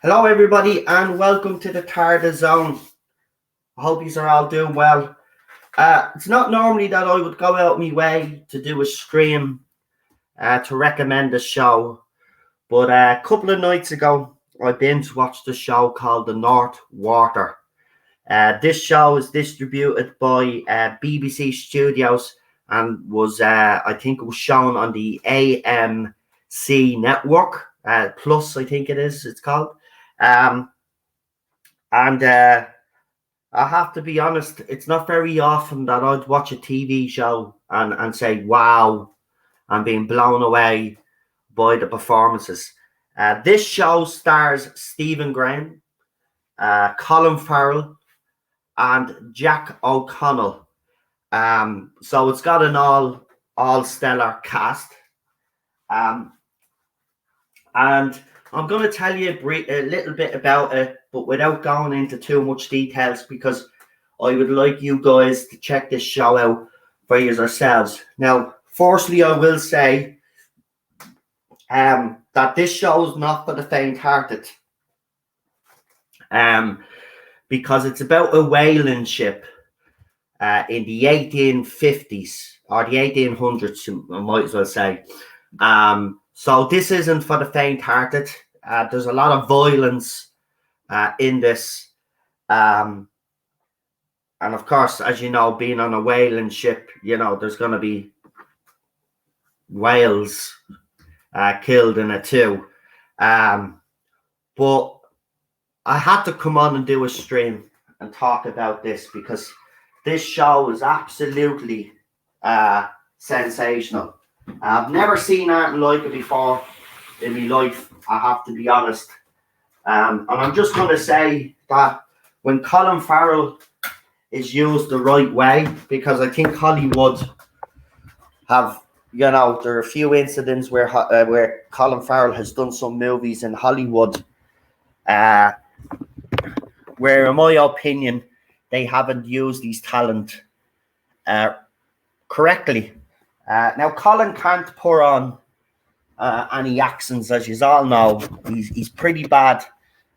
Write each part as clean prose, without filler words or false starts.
Hello, everybody, and welcome to the Tarda Zone. I hope you are all doing well. It's not normally that I would go out my way to do a stream to recommend a show, but a couple of nights ago, I binge watched a show called The North Water. This show is distributed by BBC Studios and was, I think, it was shown on the AMC network Plus, I think it's called. And I have to be honest, it's not very often that I'd watch a TV show and say, wow, I'm being blown away by the performances. This show stars Stephen Graham, Colin Farrell, and Jack O'Connell. So it's got an all stellar cast. And I'm going to tell you a little bit about it, but without going into too much details, because I would like you guys to check this show out for yourselves. Now, firstly, I will say that this show is not for the faint-hearted, because it's about a whaling ship in the 1850s, or the 1800s, I might as well say. So this isn't for the faint-hearted. There's a lot of violence in this. And of course, as you know, being on a whaling ship, there's going to be whales killed in it too. But I had to come on and do a stream and talk about this, because this show is absolutely sensational. I've never seen anything like it before in my life, I have to be honest. And I'm just going to say that when Colin Farrell is used the right way, because I think Hollywood have, there are a few incidents where Colin Farrell has done some movies in Hollywood where, in my opinion, they haven't used his talent correctly. Now, Colin can't put on any accents, as you all know. He's pretty bad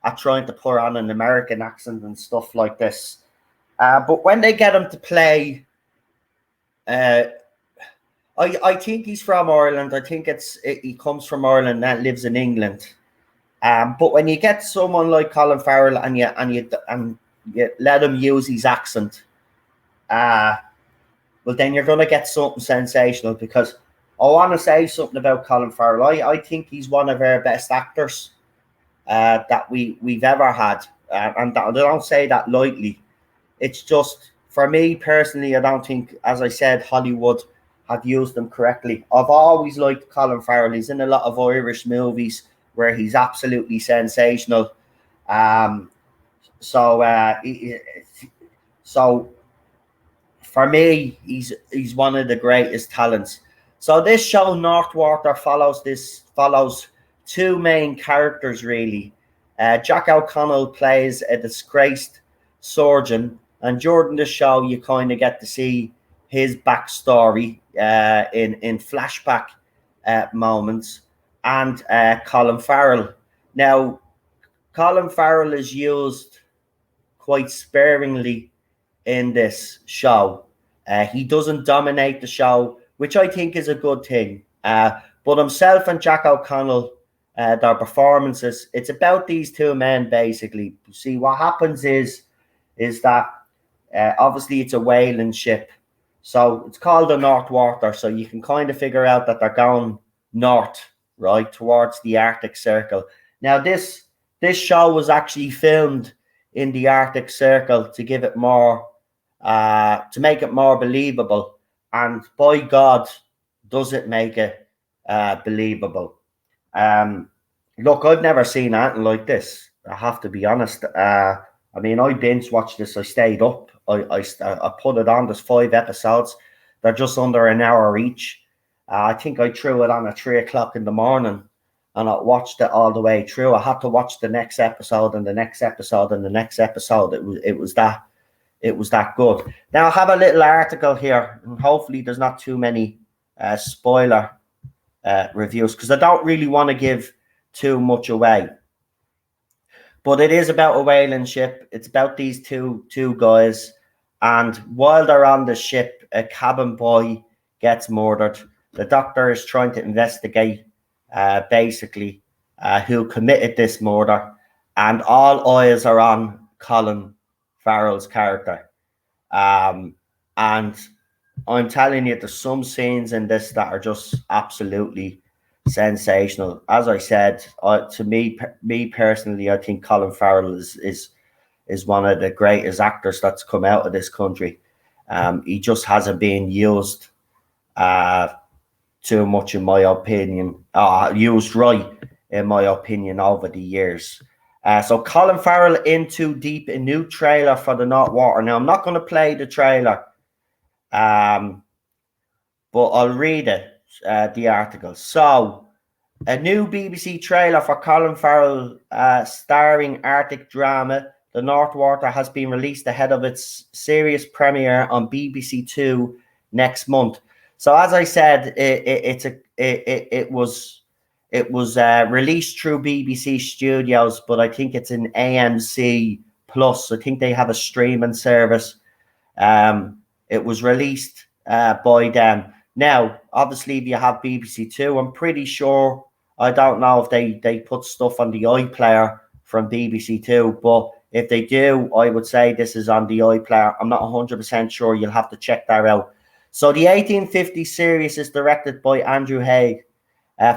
at trying to put on an American accent and stuff like this. But when they get him to play, I think he's from Ireland. I think he comes from Ireland and lives in England. But when you get someone like Colin Farrell and you let him use his accent, well, then you're going to get something sensational, because I want to say something about Colin Farrell. I think he's one of our best actors that we've ever had. And I don't say that lightly. It's just, for me personally, I don't think, as I said, Hollywood have used him correctly. I've always liked Colin Farrell. He's in a lot of Irish movies where he's absolutely sensational. So for me, he's one of the greatest talents. So this show, North Water, follows two main characters, really. Jack O'Connell plays a disgraced surgeon, and during the show, you kind of get to see his backstory in flashback moments, and Colin Farrell. Now, Colin Farrell is used quite sparingly in this show. He doesn't dominate the show, which I think is a good thing. But himself and Jack O'Connell, their performances, it's about these two men, basically. See, what happens is that obviously it's a whaling ship. So it's called the North Water, so you can kind of figure out that they're going north, right, towards the Arctic Circle. Now, this show was actually filmed in the Arctic Circle to give it more, to make it more believable. And by God, does it make it believable. Look, I've never seen anything like this. I have to be honest. I mean, I binge watched this. I stayed up. I put it on. There's 5 episodes. They're just under an hour each. I think I threw it on at 3 o'clock in the morning, and I watched it all the way through. I had to watch the next episode and the next episode and the next episode. It was that good. Now I have a little article here, and hopefully there's not too many spoiler reviews, because I don't really want to give too much away. But it is about a whaling ship. It's about these two guys, and while they're on the ship, a cabin boy gets murdered. The doctor is trying to investigate, basically, who committed this murder, and all eyes are on Colin Farrell's character. And I'm telling you, there's some scenes in this that are just absolutely sensational. As I said, to me personally, I think Colin Farrell is one of the greatest actors that's come out of this country. He just hasn't been used too much, in my opinion. Used right, in my opinion, over the years. So Colin Farrell in Too Deep, a new trailer for The North Water. Now, I'm not going to play the trailer, but I'll read it. The article. So, a new BBC trailer for Colin Farrell starring Arctic drama The North Water has been released ahead of its series premiere on BBC Two next month. So, as I said, it was released through BBC Studios, but I think it's an AMC Plus. I think they have a streaming service. It was released by them. Now, obviously, if you have BBC Two, I'm pretty sure, I don't know if they put stuff on the iPlayer from BBC Two, but if they do, I would say this is on the iPlayer. I'm not 100% sure. You'll have to check that out. So the 1850 series is directed by Andrew Haigh,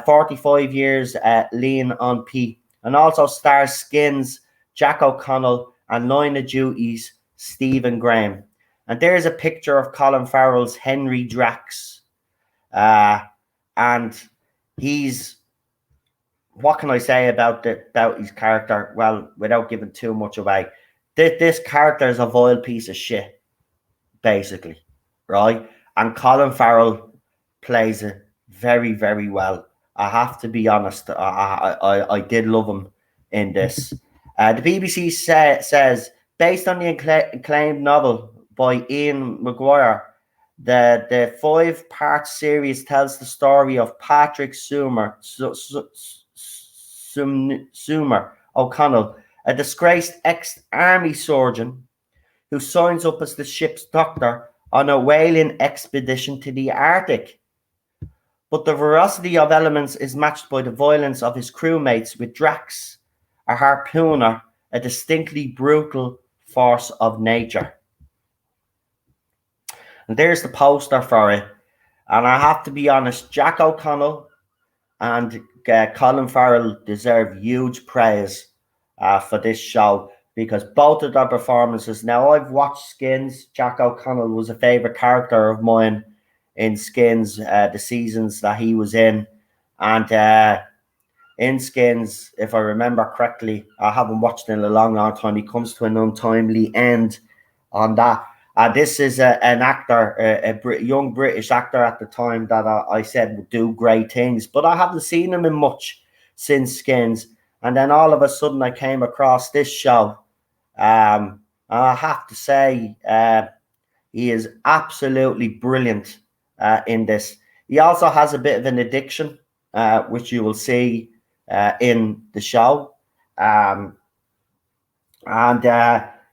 45 years lean on P, and also stars Skins, Jack O'Connell, and Line of Duty's Stephen Graham. And there's a picture of Colin Farrell's Henry Drax. And he's, what can I say about his character? Well, without giving too much away, this character is a vile piece of shit, basically, right? And Colin Farrell plays it very, very well. I have to be honest. I did love him in this. The BBC says, based on the acclaimed novel by Ian McGuire, the 5-part series tells the story of Patrick Sumer O'Connell, a disgraced ex-army surgeon who signs up as the ship's doctor on a whaling expedition to the Arctic. But the veracity of elements is matched by the violence of his crewmates, with Drax, a harpooner, a distinctly brutal force of nature. And there's the poster for it. And I have to be honest, Jack O'Connell and Colin Farrell deserve huge praise for this show, because both of their performances. Now, I've watched Skins. Jack O'Connell was a favourite character of mine in Skins, the seasons that he was in. And in Skins, if I remember correctly, I haven't watched it in a long, long time, he comes to an untimely end on that. This is an actor, a young British actor at the time that I said would do great things, but I haven't seen him in much since Skins. And then all of a sudden I came across this show. And I have to say, he is absolutely brilliant in this. He also has a bit of an addiction, which you will see in the show. And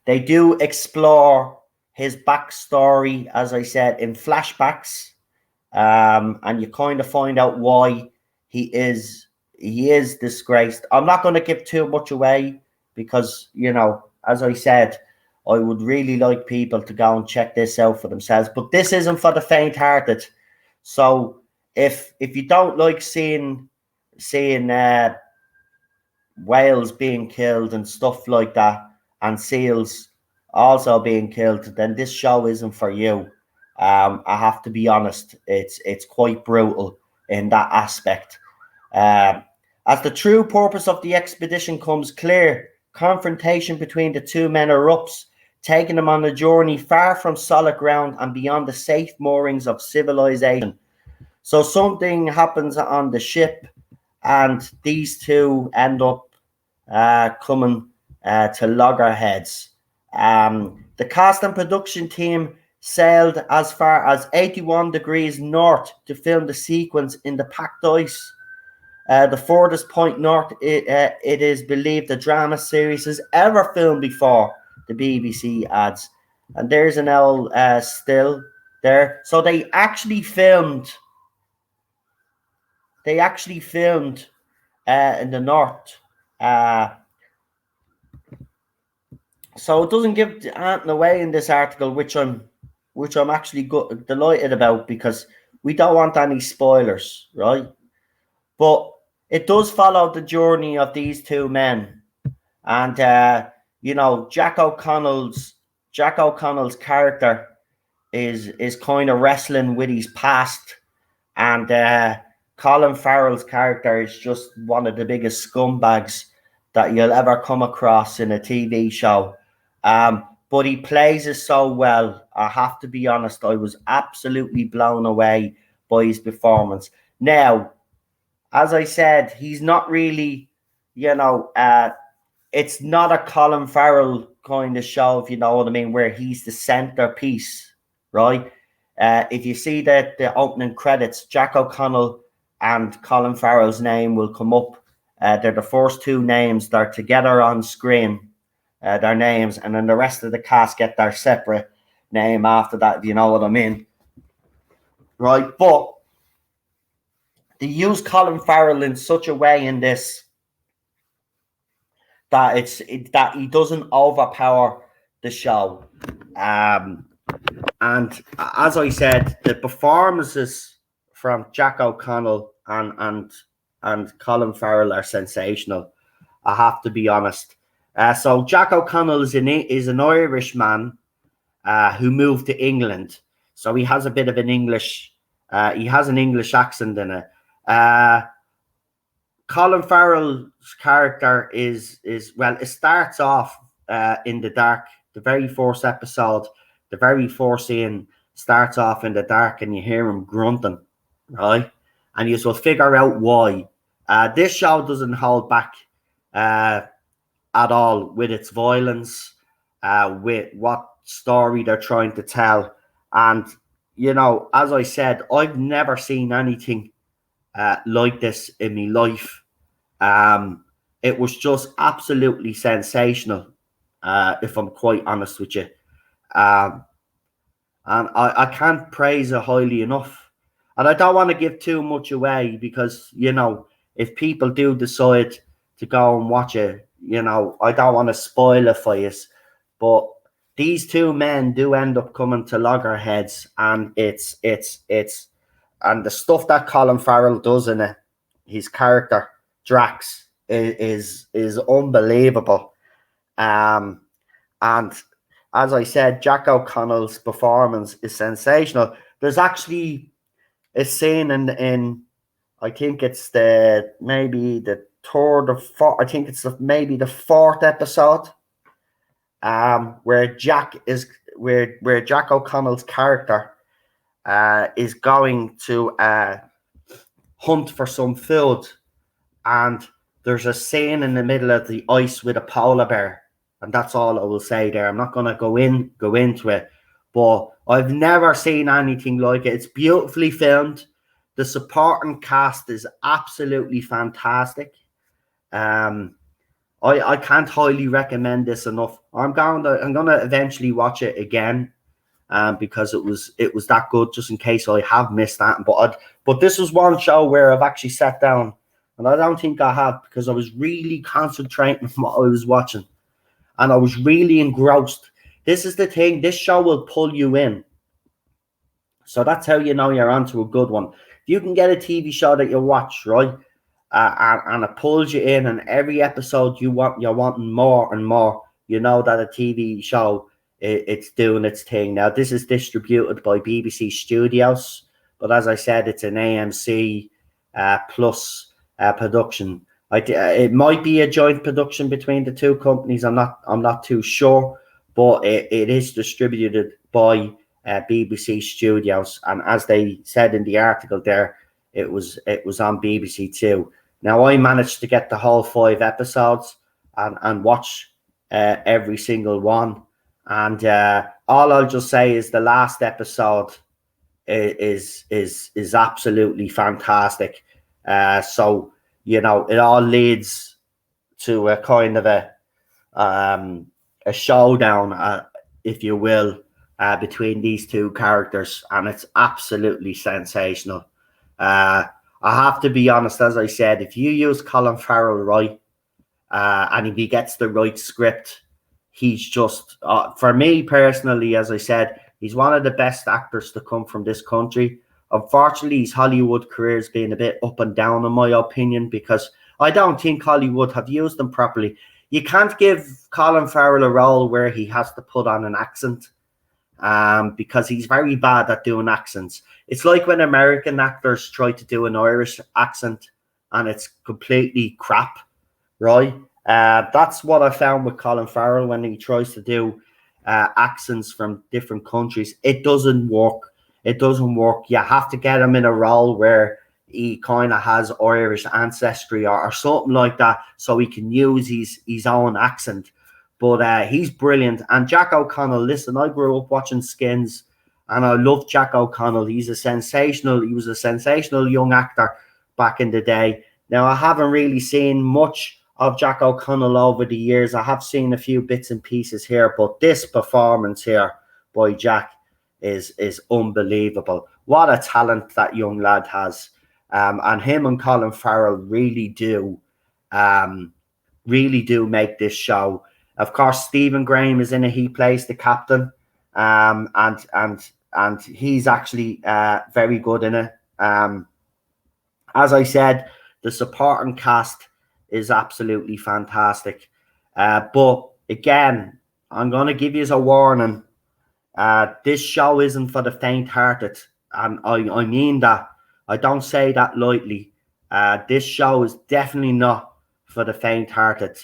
they do explore his backstory, as I said, in flashbacks, and you kind of find out why he is disgraced. I'm not going to give too much away because, you know, as I said, I would really like people to go and check this out for themselves. But this isn't for the faint-hearted. So if you don't like seeing whales being killed and stuff like that, and seals also being killed, then this show isn't for you. I have to be honest, it's quite brutal in that aspect. As the true purpose of the expedition comes clear, confrontation between the two men erupts, taking them on a journey far from solid ground and beyond the safe moorings of civilization. So something happens on the ship, and these two end up coming to loggerheads. The cast and production team sailed as far as 81 degrees north to film the sequence in the packed ice. The furthest point north it is believed the drama series has ever filmed before, the BBC adds. And there's an L still there. So they actually filmed in the north. So it doesn't give anything away in this article, which I'm actually delighted about, because we don't want any spoilers, right? But it does follow the journey of these two men, and Jack O'Connell's character is kind of wrestling with his past, and Colin Farrell's character is just one of the biggest scumbags that you'll ever come across in a TV show. But he plays it so well. I have to be honest, I was absolutely blown away by his performance. Now, as I said, he's not really, it's not a Colin Farrell kind of show, if you know what I mean, where he's the centerpiece, right? If you see the opening credits, Jack O'Connell and Colin Farrell's name will come up. They're the first two names. They're together on screen, their names, and then the rest of the cast get their separate name after that, if you know what I mean. Right, but they use Colin Farrell in such a way in this that that he doesn't overpower the show. And as I said, the performances from Jack O'Connell and Colin Farrell are sensational. I have to be honest. So Jack O'Connell is an Irishman who moved to England. So he has a bit of an English. He has an English accent in it. Colin Farrell's character is well. It starts off in the dark. The very first episode, the very first scene starts off in the dark, and you hear him grunting, right? And you will figure out why. This show doesn't hold back at all with its violence, with what story they're trying to tell. And, as I said, I've never seen anything like this in my life. It was just absolutely sensational, if I'm quite honest with you. And I can't praise it highly enough. And I don't want to give too much away because, if people do decide to go and watch it, I don't want to spoil it for you. But these two men do end up coming to loggerheads, and it's and the stuff that Colin Farrell does in it, his character Drax is unbelievable. And as I said, Jack O'Connell's performance is sensational. There's actually a scene in I think it's maybe the third or fourth. I think it's maybe the fourth episode, where Jack O'Connell's character is going to hunt for some food, and there's a scene in the middle of the ice with a polar bear, and that's all I will say there. I'm not going to go into it, but I've never seen anything like it. It's beautifully filmed. The supporting cast is absolutely fantastic. I can't highly recommend this enough. I'm gonna eventually watch it again, because it was that good. Just in case I have missed that, but this was one show where I've actually sat down, and I don't think I have, because I was really concentrating on what I was watching, and I was really engrossed. This is the thing. This show will pull you in. So that's how you know you're onto a good one. If you can get a TV show that you watch, right, and it pulls you in, and every episode you're wanting more and more, you know that a TV show, it's doing its thing. Now, this is distributed by BBC Studios, but as I said, it's an AMC plus production. It might be a joint production between the two companies. I'm not too sure, but it is distributed by BBC Studios, and as they said in the article there, it was on BBC Two. Now I managed to get the whole 5 episodes and watch every single one, and all I'll just say is the last episode is absolutely fantastic. So you know, it all leads to a kind of a showdown, if you will, between these two characters, and it's absolutely sensational. I have to be honest, as I said, if you use Colin Farrell right, and if he gets the right script, he's just, for me personally, as I said, he's one of the best actors to come from this country. Unfortunately, his Hollywood career has been a bit up and down, in my opinion, because I don't think Hollywood have used him properly. You can't give Colin Farrell a role where he has to put on an accent, because he's very bad at doing accents. It's like when American actors try to do an Irish accent and it's completely crap, right? That's what I found with Colin Farrell when he tries to do accents from different countries. It doesn't work. It doesn't work. You have to get him in a role where he kind of has Irish ancestry or something like that, so he can use his own accent. But he's brilliant. And Jack O'Connell, listen, I grew up watching Skins, and I love Jack O'Connell. He was a sensational young actor back in the day. Now, I haven't really seen much of Jack O'Connell over the years. I have seen a few bits and pieces here, but this performance here by Jack is unbelievable. What a talent that young lad has. And him and Colin Farrell really do make this show. Of course, Stephen Graham is in it. He plays the captain, and he's actually very good in it. As I said, the supporting cast is absolutely fantastic. But again, I'm going to give you a warning. This show isn't for the faint-hearted, and I mean that. I don't say that lightly. This show is definitely not for the faint-hearted.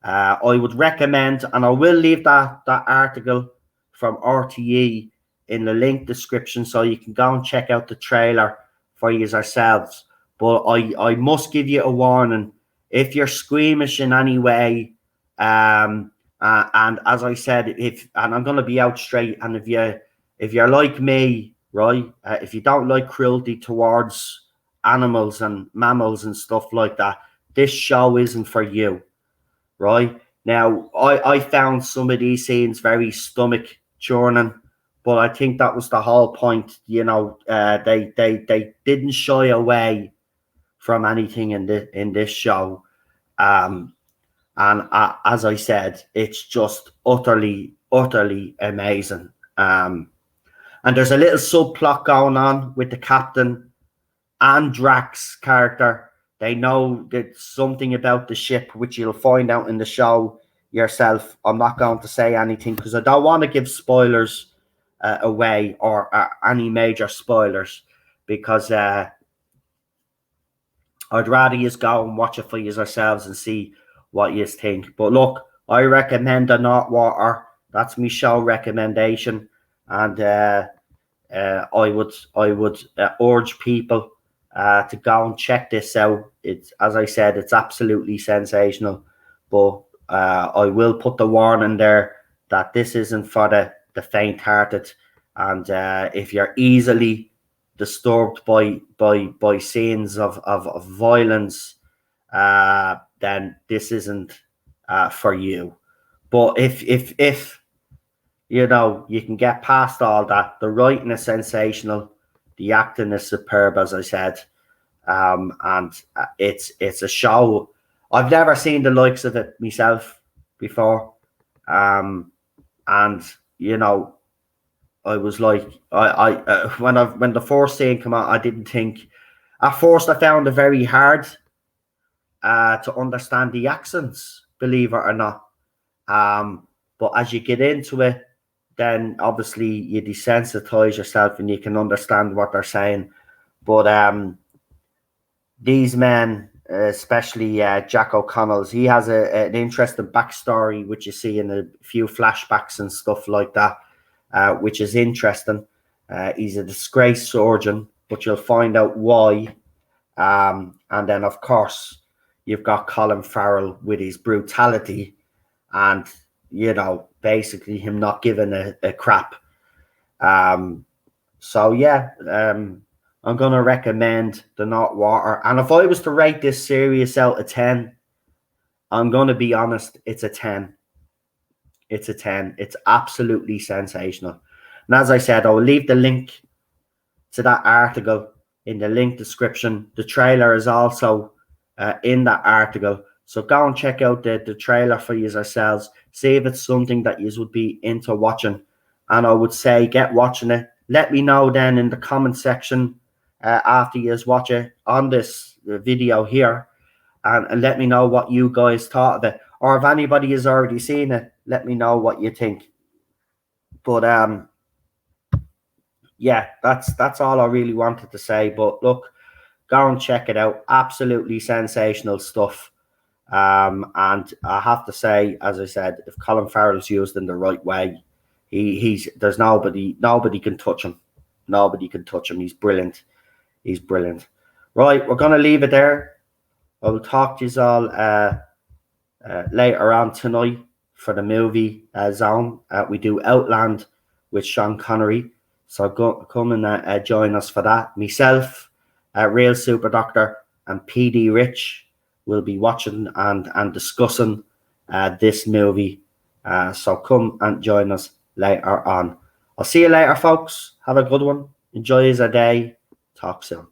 I would recommend, and I will leave that article from RTE in the link description, so you can go and check out the trailer for yourselves. But I must give you a warning. If you're squeamish in any way, and as I said, and I'm going to be out straight, and if you're like me, right, if you don't like cruelty towards animals and mammals and stuff like that, this show isn't for you, right? Now, I found some of these scenes very stomach churning, but I think that was the whole point. You know, they didn't shy away from anything in this show. And as I said, it's just utterly amazing. And there's a little subplot going on with the captain and Drax's character. They know that something about the ship, which you'll find out in the show yourself. I'm not going to say anything because I don't want to give spoilers away, or any major spoilers, because I'd rather you go and watch it for yourselves and see what you think. But look, I recommend The Northwater. That's my show recommendation, and I would urge people to go and check this out. It's, as I said, it's absolutely sensational. But I will put the warning there that this isn't for the faint-hearted, and if you're easily disturbed by scenes of violence, then this isn't for you. But if you know, you can get past all that, the writing is sensational, the acting is superb, as I said, and it's a show I've never seen the likes of it myself before, and you know, I was like, when the first scene came out, I didn't think. At first, I found it very hard to understand the accents, believe it or not. But as you get into it, then obviously you desensitize yourself and you can understand what they're saying. But these men, especially Jack O'Connell's. He has an interesting backstory, which you see in a few flashbacks and stuff like that, which is interesting. He's a disgraced surgeon, but you'll find out why. And then, of course, you've got Colin Farrell with his brutality and, you know, basically him not giving a crap. So, yeah, I'm going to recommend The Northwater. And if I was to rate this series out of 10, I'm going to be honest, it's a 10. It's a 10. It's absolutely sensational. And as I said, I'll leave the link to that article in the link description. The trailer is also in that article. So go and check out the trailer for yourselves. See if it's something that you would be into watching. And I would say get watching it. Let me know then in the comment section after you watch it on this video here. And let me know what you guys thought of it. Or if anybody has already seen it, let me know what you think. But yeah, that's all I really wanted to say. But look, go and check it out. Absolutely sensational stuff. And I have to say, as I said, if Colin Farrell's used in the right way, there's nobody can touch him. Nobody can touch him. He's brilliant. He's brilliant. Right, we're gonna leave it there. I will talk to you all later on tonight for the movie zone. We do Outland with Sean Connery. So come and join us for that. Myself, Real Super Doctor, and PD Rich will be watching and discussing this movie. So come and join us later on. I'll see you later, folks. Have a good one. Enjoy your day. Talk soon.